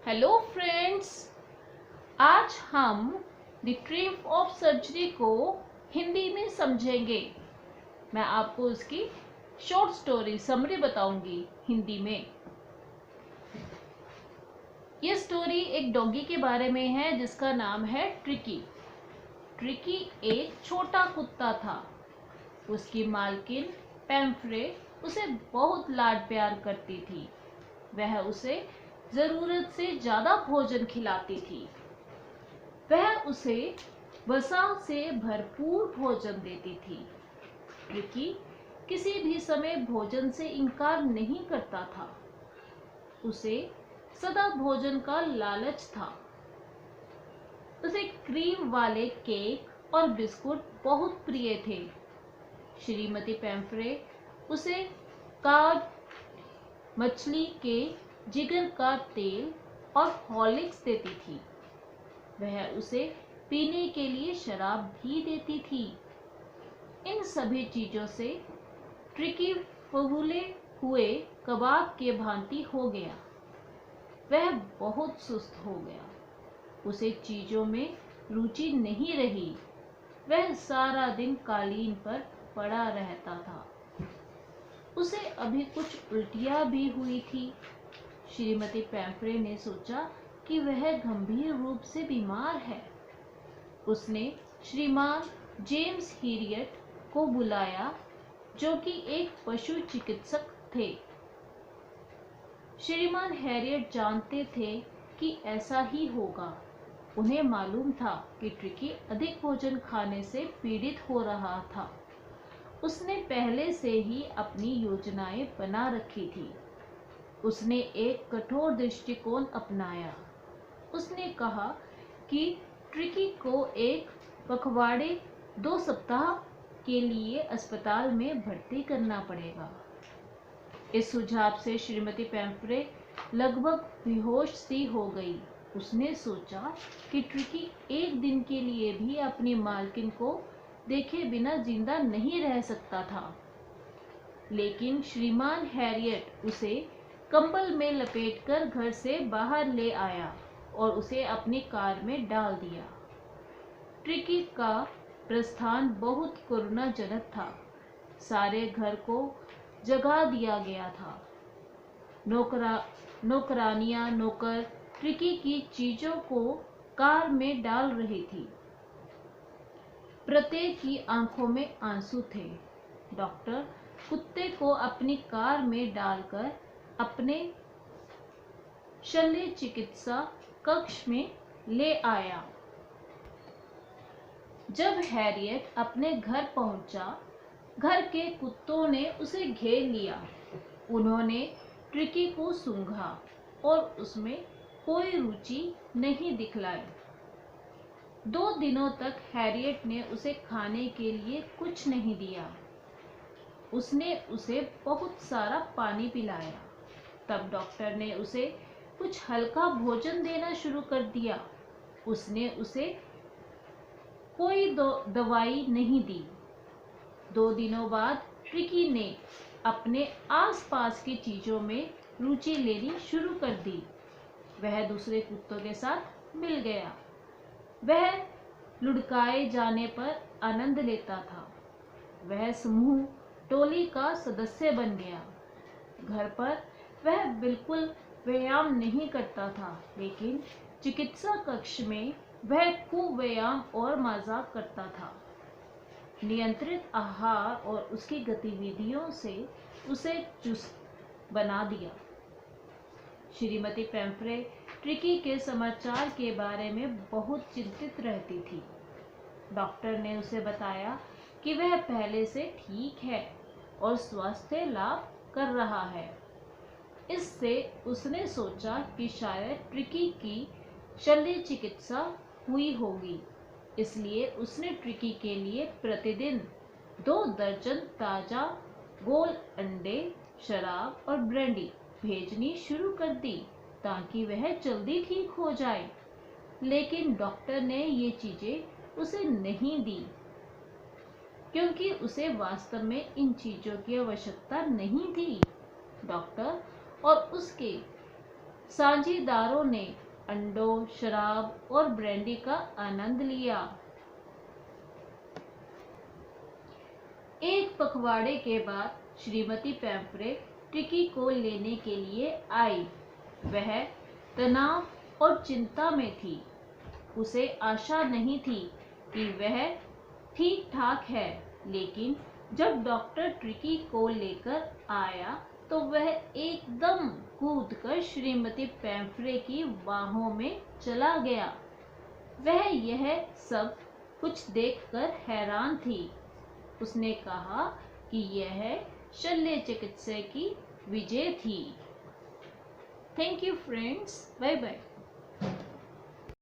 Hello friends, आज हम the trip of surgery को हिंदी में समझेंगे। मैं आपको उसकी शॉर्ट स्टोरी समरी बताऊंगी हिंदी में। ये स्टोरी एक डॉगी के बारे में है जिसका नाम है ट्रिकी। ट्रिकी एक छोटा कुत्ता था। उसकी मालकिन पैम्फ्रे उसे बहुत लाड प्यार करती थी। वह उसे जरूरत से ज्यादा भोजन खिलाती थी। वह उसे वसा से भरपूर भोजन देती थी। ट्रिकी किसी भी समय भोजन से इनकार नहीं करता था। उसे सदा भोजन का लालच था। उसे क्रीम वाले केक और बिस्कुट बहुत प्रिय थे। श्रीमती पैम्फ्रे उसे कार्ड, मछली के जिगर का तेल और हॉर्लिक्स देती थी। वह उसे पीने के लिए शराब भी देती थी। इन सभी चीजों से ट्रिकी फूले हुए कबाब के भांति हो गया। वह बहुत सुस्त हो गया। उसे चीजों में रुचि नहीं रही। वह सारा दिन कालीन पर पड़ा रहता था। उसे अभी कुछ उल्टियां भी हुई थी। श्रीमती पैम्फ्रे ने सोचा कि वह गंभीर रूप से बीमार है। उसने श्रीमान जेम्स हैरियट को बुलाया, जो कि एक पशु चिकित्सक थे। श्रीमान हैरियट जानते थे कि ऐसा ही होगा। उन्हें मालूम था कि ट्रिकी अधिक भोजन खाने से पीड़ित हो रहा था। उसने पहले से ही अपनी योजनाएं बना रखी थी। उसने एक कठोर दृष्टिकोण अपनाया। उसने कहा कि ट्रिकी को एक पखवाड़े 2 सप्ताह के लिए अस्पताल में भर्ती करना पड़ेगा। इस सुझाव से श्रीमती पैम्फ्रे लगभग बेहोश सी हो गई। उसने सोचा कि ट्रिकी एक दिन के लिए भी अपनी मालकिन को देखे बिना जिंदा नहीं रह सकता था। लेकिन श्रीमान हैरियट उसे कंबल में लपेटकर घर से बाहर ले आया और उसे अपनी कार में डाल दिया। ट्रिकी का प्रस्थान बहुत करुणाजनक था। सारे घर को जगा दिया गया था। नौकरानियां नौकर ट्रिकी की चीजों को कार में डाल रही थी। प्रत्येक की आंखों में आंसू थे। डॉक्टर कुत्ते को अपनी कार में डालकर अपने शल्य चिकित्सा कक्ष में ले आया। जब हैरियट अपने घर पहुंचा, घर के कुत्तों ने उसे घेर लिया। उन्होंने ट्रिकी को सूंघा और उसमें कोई रुचि नहीं दिखलाई। 2 दिनों तक हैरियट ने उसे खाने के लिए कुछ नहीं दिया। उसने उसे बहुत सारा पानी पिलाया। तब डॉक्टर ने उसे कुछ हल्का भोजन देना शुरू कर दिया। उसने उसे कोई दवाई नहीं दी। 2 दिनों बाद ट्रिकी ने अपने आसपास की चीजों में रुचि लेनी शुरू कर दी। वह दूसरे कुत्तों के साथ मिल गया। वह लुढ़काए जाने पर आनंद लेता था। वह समूह टोली का सदस्य बन गया। घर पर वह बिल्कुल व्यायाम नहीं करता था, लेकिन चिकित्सा कक्ष में वह खूब व्यायाम और मजाक करता था। नियंत्रित आहार और उसकी गतिविधियों से उसे चुस्त बना दिया। श्रीमती पैम्फ्रे ट्रिकी के समाचार के बारे में बहुत चिंतित रहती थी। डॉक्टर ने उसे बताया कि वह पहले से ठीक है और स्वास्थ्य लाभ कर रहा है। इससे उसने सोचा कि शायद ट्रिकी की शल्य चिकित्सा हुई होगी। इसलिए उसने ट्रिकी के लिए प्रतिदिन 2 दर्जन ताजा गोल अंडे, शराब और ब्रांडी भेजनी शुरू कर दी ताकि वह जल्दी ठीक हो जाए। लेकिन डॉक्टर ने ये चीजें उसे नहीं दी, क्योंकि उसे वास्तव में इन चीजों की आवश्यकता नहीं थी। डॉक्टर और उसके साझीदारों ने अंडों, शराब और ब्रांडी का आनंद लिया। एक पखवाड़े के बाद श्रीमती पेम्फ्रे ट्रिकी को लेने के लिए आई। वह तनाव और चिंता में थी। उसे आशा नहीं थी कि वह ठीक ठाक है, लेकिन जब डॉक्टर ट्रिकी को लेकर आया तो वह एकदम कूदकर श्रीमती पेम्फ्रे की बाहों में चला गया। वह यह सब कुछ देखकर हैरान थी। उसने कहा कि यह शल्य चिकित्सा की विजय थी। Thank you friends, bye bye.